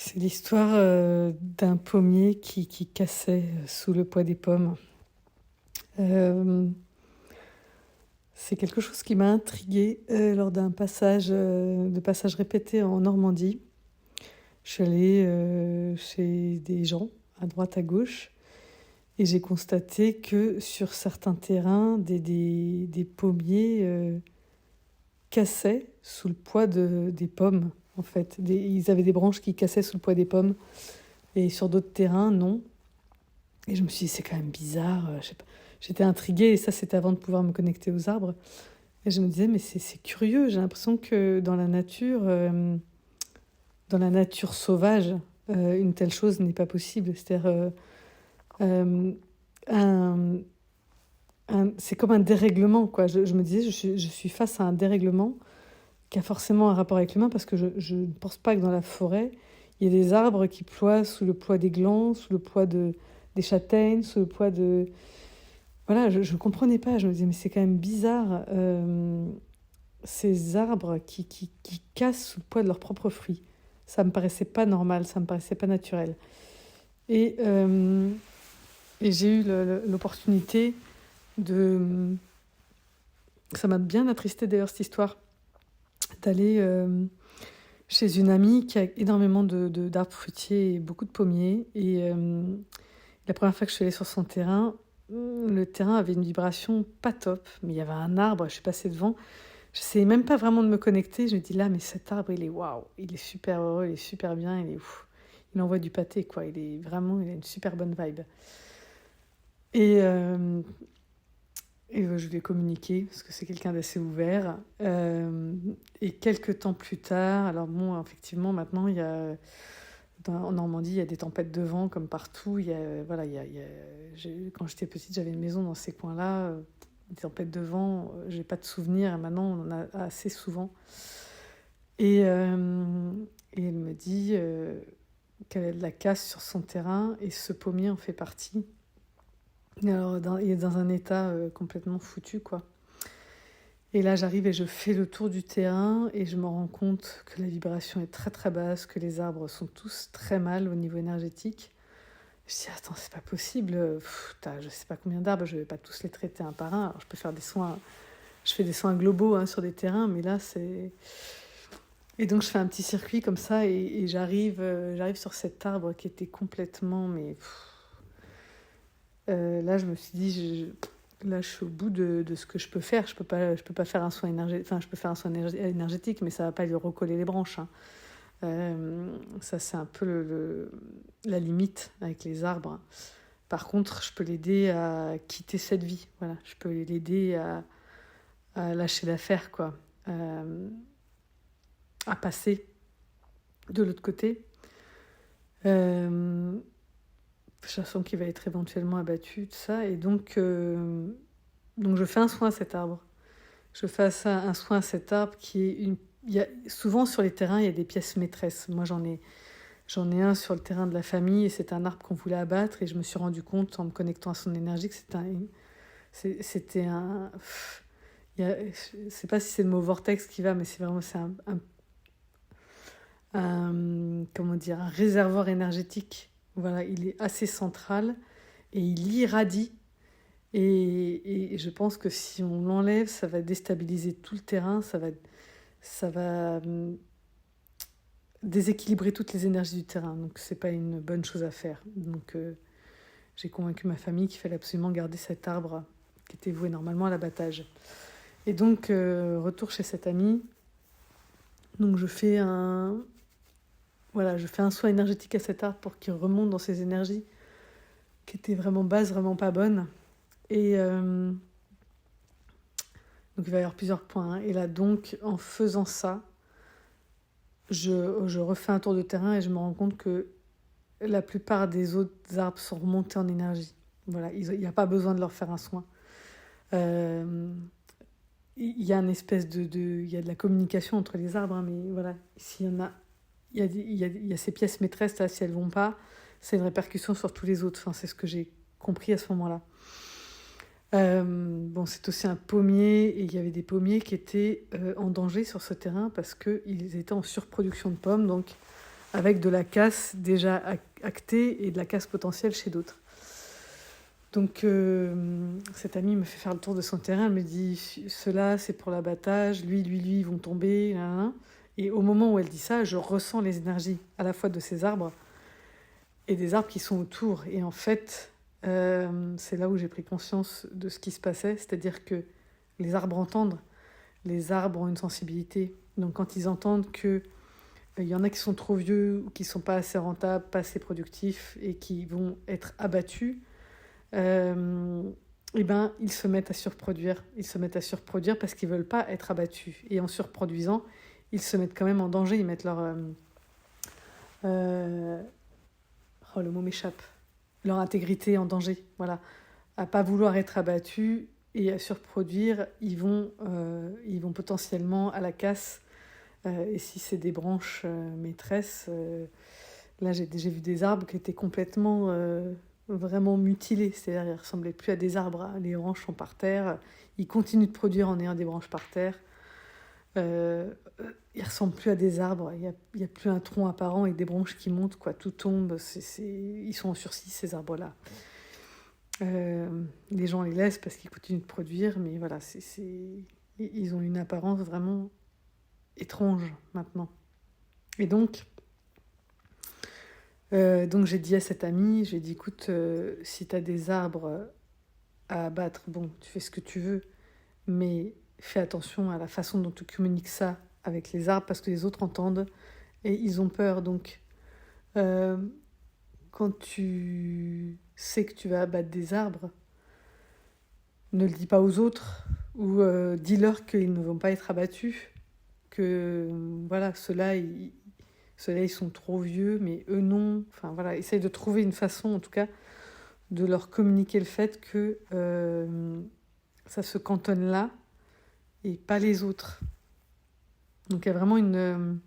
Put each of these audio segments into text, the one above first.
C'est l'histoire d'un pommier qui cassait sous le poids des pommes. Euh, c'est quelque chose qui m'a intriguée lors d'un passage, de passage répété en Normandie. Je suis allée chez des gens à droite à gauche et j'ai constaté que sur certains terrains, des pommiers cassaient sous le poids des pommes. En fait, ils avaient des branches qui cassaient sous le poids des pommes. Et sur d'autres terrains, non. Et je me suis dit, c'est quand même bizarre. Je sais pas. J'étais intriguée, et ça, c'était avant de pouvoir me connecter aux arbres. Et je me disais, mais c'est curieux. J'ai l'impression que dans la nature sauvage, une telle chose n'est pas possible. C'est-à-dire, euh, un, c'est comme un dérèglement, quoi. Je me disais, je suis face à un dérèglement qui a forcément un rapport avec l'humain, parce que je ne pense pas que dans la forêt, il y ait des arbres qui ploient sous le poids des glands, sous le poids des châtaignes, sous le poids de... Voilà, je ne comprenais pas. Je me disais, mais c'est quand même bizarre, ces arbres qui cassent sous le poids de leurs propres fruits. Ça me paraissait pas normal, ça me paraissait pas naturel. Et, euh, et j'ai eu l'opportunité de... Ça m'a bien attristé d'ailleurs cette histoire, d'aller chez une amie qui a énormément d'arbres fruitiers et beaucoup de pommiers. Et la première fois que je suis allée sur son terrain, le terrain avait une vibration pas top, mais il y avait un arbre, je suis passée devant. Je ne savais même pas vraiment de me connecter. Je me dis là, mais cet arbre, il est waouh, il est super heureux, il est super bien, il est ouf. Il envoie du pâté, quoi. Il a une super bonne vibe. Et, euh, je lui ai communiqué, parce que c'est quelqu'un d'assez ouvert. Et quelques temps plus tard, alors bon, effectivement, maintenant, en Normandie, il y a des tempêtes de vent comme partout. Voilà, quand j'étais petite, j'avais une maison dans ces coins-là. Des tempêtes de vent, j'ai pas de souvenirs. Et maintenant, on en a assez souvent. Et elle me dit qu'elle a de la casse sur son terrain, et ce pommier en fait partie. Alors, il est dans un état complètement foutu, quoi. Et là, j'arrive et je fais le tour du terrain et je me rends compte que la vibration est très très basse, que les arbres sont tous très mal au niveau énergétique. Je dis, attends, c'est pas possible. Je sais pas combien d'arbres, je vais pas tous les traiter un par un. Alors, je peux faire des soins, je fais des soins globaux sur des terrains, mais là, c'est... Et donc, je fais un petit circuit comme ça et j'arrive sur cet arbre qui était complètement... Mais là, je me suis dit, là, je suis au bout de ce que je peux faire. Je peux pas faire un soin énergétique. Enfin, je peux faire un soin énergétique, mais ça va pas lui recoller les branches. Ça, c'est un peu la limite avec les arbres. Par contre, je peux l'aider à quitter cette vie. Voilà, je peux l'aider à lâcher l'affaire, quoi. À passer de l'autre côté. Je sens qu'il va être éventuellement abattu, tout ça. Et donc je fais un soin à cet arbre. Je fais un soin à cet arbre qui est souvent sur les terrains, il y a des pièces maîtresses. Moi, j'en ai un sur le terrain de la famille et c'est un arbre qu'on voulait abattre. Et je me suis rendu compte en me connectant à son énergie que c'était un... Je ne sais pas si c'est le mot vortex qui va, mais c'est comment dire, un réservoir énergétique. Voilà, il est assez central et il irradie. Et je pense que si on l'enlève, ça va déstabiliser tout le terrain, ça va déséquilibrer toutes les énergies du terrain. Donc c'est pas une bonne chose à faire. Donc j'ai convaincu ma famille qu'il fallait absolument garder cet arbre qui était voué normalement à l'abattage. Et donc retour chez cette amie. Donc je fais un soin énergétique à cet arbre pour qu'il remonte dans ses énergies qui étaient vraiment basses, vraiment pas bonnes. Et donc il va y avoir plusieurs points. Et là, donc, en faisant ça, je refais un tour de terrain et je me rends compte que la plupart des autres arbres sont remontés en énergie. Voilà, il n'y a pas besoin de leur faire un soin. Il y a une espèce il y a de la communication entre les arbres, mais voilà, s'il y en a, il y a ces pièces maîtresses là, si elles vont pas, c'est une répercussion sur tous les autres. Enfin, c'est ce que j'ai compris à ce moment-là. Bon, c'est aussi un pommier, et il y avait des pommiers qui étaient en danger sur ce terrain parce qu'ils étaient en surproduction de pommes. Donc, avec de la casse déjà actée et de la casse potentielle chez d'autres. Donc cette amie me fait faire le tour de son terrain, elle me dit ceux-là c'est pour l'abattage, lui, ils vont tomber, là, là. Et au moment où elle dit ça, je ressens les énergies à la fois de ces arbres et des arbres qui sont autour. Et en fait, c'est là où j'ai pris conscience de ce qui se passait, c'est-à-dire que les arbres entendent, les arbres ont une sensibilité. Donc quand ils entendent que il y en a qui sont trop vieux ou qui ne sont pas assez rentables, pas assez productifs et qui vont être abattus, et ben, ils se mettent à surproduire. Ils se mettent à surproduire parce qu'ils ne veulent pas être abattus. Et en surproduisant, ils se mettent quand même en danger. Ils mettent leur... oh, le mot m'échappe. Leur intégrité en danger. Voilà. À pas vouloir être abattus et à surproduire, ils vont potentiellement à la casse. Et si c'est des branches maîtresses, là j'ai vu des arbres qui étaient complètement vraiment mutilés, c'est-à-dire ils ressemblaient plus à des arbres, hein. Les branches sont par terre, ils continuent de produire en ayant des branches par terre, ils ressemblent plus à des arbres, il y a plus un tronc apparent et des branches qui montent, quoi, tout tombe, ils sont en sursis ces arbres-là. Les gens les laissent parce qu'ils continuent de produire, mais voilà, ils ont une apparence vraiment étrange maintenant. Et donc j'ai dit à cette amie, j'ai dit écoute, si tu as des arbres à abattre, bon, tu fais ce que tu veux, mais fais attention à la façon dont tu communiques ça avec les arbres parce que les autres entendent et ils ont peur. Donc quand tu sais que tu vas abattre des arbres, ne le dis pas aux autres ou dis-leur qu'ils ne vont pas être abattus, que voilà, ceux-là ils sont trop vieux, mais eux non. Enfin voilà, essaye de trouver une façon, en tout cas, de leur communiquer le fait que ça se cantonne là et pas les autres. Donc il y a vraiment il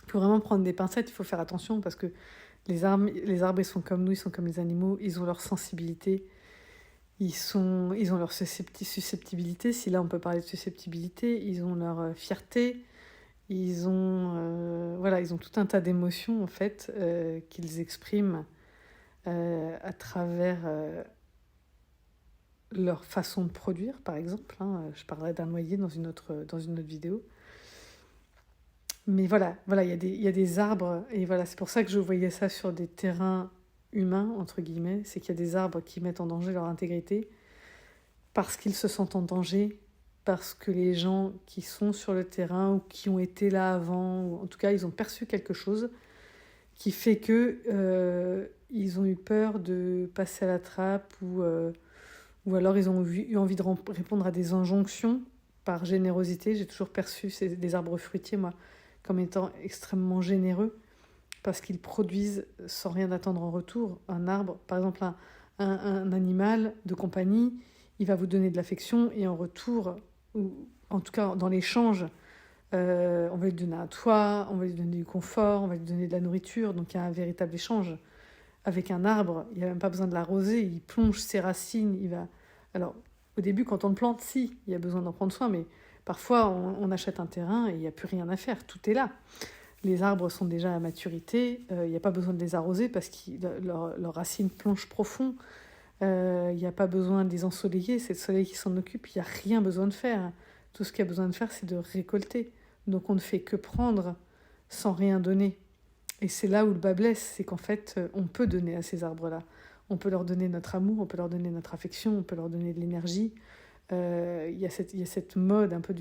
faut vraiment prendre des pincettes, il faut faire attention parce que les arbres ils sont comme nous, ils sont comme les animaux, ils ont leur sensibilité, ils ont leur susceptibilité, si là on peut parler de susceptibilité, ils ont leur fierté, ils ont tout un tas d'émotions en fait qu'ils expriment à travers leur façon de produire, par exemple. Je parlais d'un noyer dans une autre vidéo. Mais voilà, il y a des arbres, et voilà, c'est pour ça que je voyais ça sur des terrains humains, entre guillemets, c'est qu'il y a des arbres qui mettent en danger leur intégrité, parce qu'ils se sentent en danger, parce que les gens qui sont sur le terrain, ou qui ont été là avant, ou en tout cas, ils ont perçu quelque chose, qui fait que ils ont eu peur de passer à la trappe, ou alors ils ont eu envie de répondre à des injonctions par générosité. J'ai toujours perçu des arbres fruitiers, moi, comme étant extrêmement généreux, parce qu'ils produisent sans rien attendre en retour. Un arbre, par exemple un animal de compagnie, il va vous donner de l'affection, et en retour, ou en tout cas dans l'échange, on va lui donner un toit, on va lui donner du confort, on va lui donner de la nourriture. Donc il y a un véritable échange. Avec un arbre, il n'y a même pas besoin de l'arroser, il plonge ses racines, il va... Alors, au début, quand on le plante, si, il y a besoin d'en prendre soin, mais parfois, on achète un terrain et il n'y a plus rien à faire, tout est là. Les arbres sont déjà à maturité, il n'y a pas besoin de les arroser parce que leurs racines plongent profond, il n'y a pas besoin de les ensoleiller, c'est le soleil qui s'en occupe, il n'y a rien besoin de faire. Tout ce qu'il y a besoin de faire, c'est de récolter. Donc on ne fait que prendre sans rien donner. Et c'est là où le bas blesse, c'est qu'en fait, on peut donner à ces arbres-là. On peut leur donner notre amour, on peut leur donner notre affection, on peut leur donner de l'énergie. Il y a cette mode un peu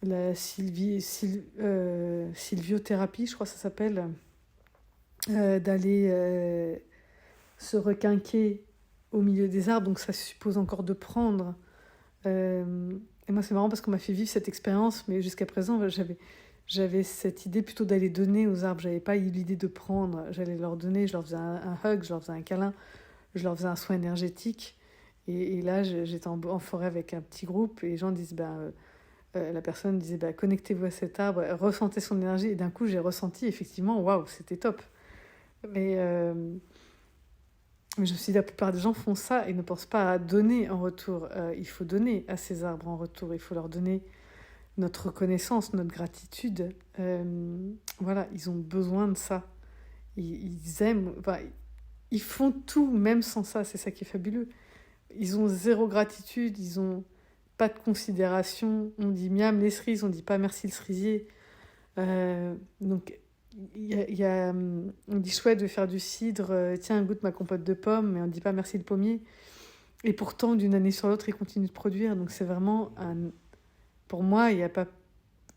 la sylviothérapie, je crois que ça s'appelle, d'aller se requinquer au milieu des arbres. Donc ça suppose encore de prendre. Et moi, c'est marrant parce qu'on m'a fait vivre cette expérience, mais jusqu'à présent, j'avais cette idée plutôt d'aller donner aux arbres. J'avais pas eu l'idée de prendre. J'allais leur donner, je leur faisais un hug, je leur faisais un câlin, je leur faisais un soin énergétique. Et là, j'étais en forêt avec un petit groupe et les gens disent, la personne disait, connectez-vous à cet arbre, ressentez son énergie. Et d'un coup, j'ai ressenti effectivement, waouh, c'était top. Mais je me suis dit, la plupart des gens font ça et ne pensent pas à donner en retour. Il faut donner à ces arbres en retour. Il faut leur donner notre reconnaissance, notre gratitude. Voilà, ils ont besoin de ça. Ils aiment, enfin, ils font tout même sans ça, c'est ça qui est fabuleux. Ils ont zéro gratitude, ils ont pas de considération. On dit miam les cerises, on dit pas merci le cerisier. Donc on dit chouette de faire du cidre, tiens goûte ma compote de pommes, mais on dit pas merci le pommier. Et pourtant d'une année sur l'autre ils continuent de produire. Donc c'est vraiment pour moi il y a pas,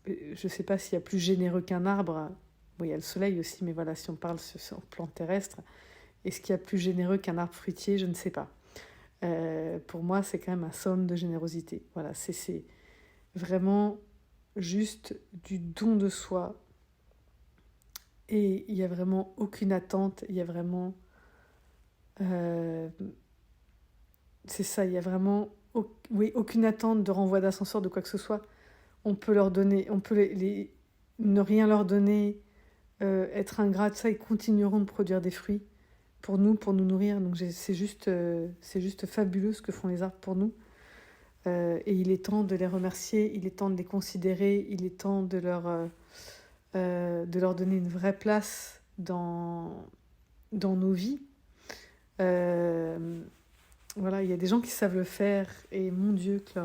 je sais pas s'il y a plus généreux qu'un arbre. Bon, il y a le soleil aussi, mais voilà, si on parle sur le plan terrestre, est-ce qu'il y a plus généreux qu'un arbre fruitier? Je ne sais pas. Pour moi, c'est quand même un somme de générosité. Voilà, c'est vraiment juste du don de soi. Et il n'y a vraiment aucune attente. Il y a vraiment... c'est ça, il y a vraiment aucune attente de renvoi d'ascenseur, de quoi que ce soit. On peut leur donner, on peut ne rien leur donner, être ingrat, ça, ils continueront de produire des fruits pour nous nourrir. Donc c'est juste fabuleux ce que font les arbres pour nous. Et il est temps de les remercier, il est temps de les considérer, il est temps de leur donner une vraie place dans nos vies. Voilà, il y a des gens qui savent le faire et mon Dieu que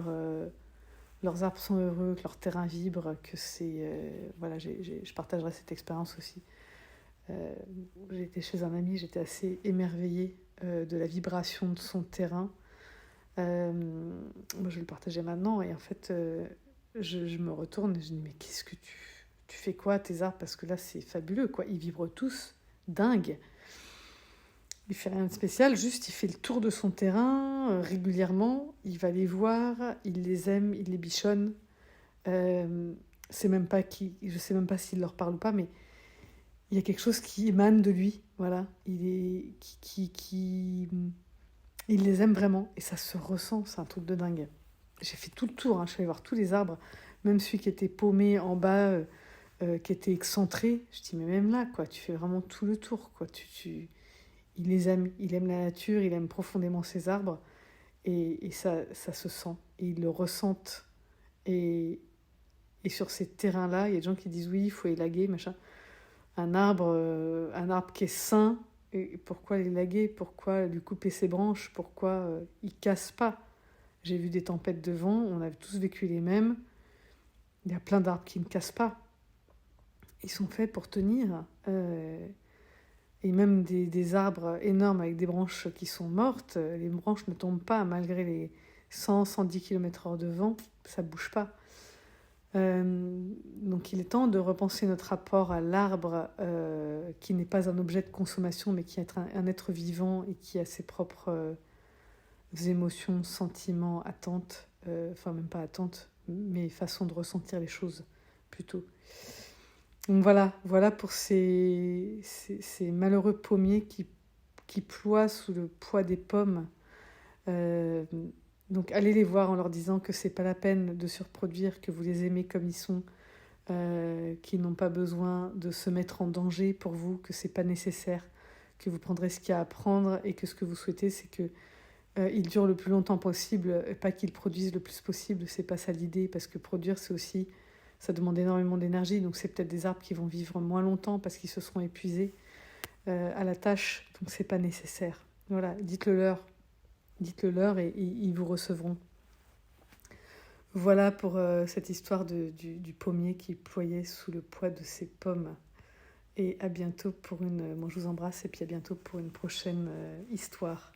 leurs arbres sont heureux, que leur terrain vibre, que c'est... voilà, je partagerai cette expérience aussi. J'étais chez un ami, j'étais assez émerveillée de la vibration de son terrain. Moi, je vais le partager maintenant et en fait, je me retourne et je dis mais qu'est-ce que tu fais quoi tes arbres? Parce que là, c'est fabuleux, quoi. Ils vibrent tous, dingue. Il fait rien de spécial, juste il fait le tour de son terrain régulièrement. Il va les voir, il les aime, il les bichonne. C'est même pas je sais même pas s'il leur parle ou pas, mais il y a quelque chose qui émane de lui. Voilà, il les aime vraiment et ça se ressent. C'est un truc de dingue. J'ai fait tout le tour. Je suis allée voir tous les arbres, même celui qui était paumé en bas, qui était excentré. Je dis mais même là, quoi, tu fais vraiment tout le tour, quoi. Il les aime, il aime la nature, il aime profondément ses arbres et ça se sent et ils le ressentent. Et sur ces terrains-là, il y a des gens qui disent oui, il faut élaguer, machin. Un arbre qui est sain, et pourquoi l'élaguer? Pourquoi lui couper ses branches? Pourquoi il casse pas? J'ai vu des tempêtes de vent, on a tous vécu les mêmes. Il y a plein d'arbres qui ne cassent pas. Ils sont faits pour tenir. Et même des arbres énormes avec des branches qui sont mortes, les branches ne tombent pas malgré les 100-110 km/h de vent, ça ne bouge pas. Donc il est temps de repenser notre rapport à l'arbre qui n'est pas un objet de consommation mais qui est un être vivant et qui a ses propres émotions, sentiments, attentes, enfin même pas attentes, mais façon de ressentir les choses plutôt. Donc voilà pour ces malheureux pommiers qui ploient sous le poids des pommes. Donc allez les voir en leur disant que c'est pas la peine de surproduire, que vous les aimez comme ils sont, qu'ils n'ont pas besoin de se mettre en danger pour vous, que c'est pas nécessaire, que vous prendrez ce qu'il y a à prendre et que ce que vous souhaitez c'est que ils durent le plus longtemps possible et pas qu'ils produisent le plus possible. C'est pas ça l'idée, parce que produire c'est aussi... Ça demande énormément d'énergie, donc c'est peut-être des arbres qui vont vivre moins longtemps parce qu'ils se seront épuisés à la tâche, donc c'est pas nécessaire. Voilà, dites-le leur et ils vous recevront. Voilà pour cette histoire du pommier qui ployait sous le poids de ses pommes. Et à bientôt pour je vous embrasse et puis à bientôt pour une prochaine histoire.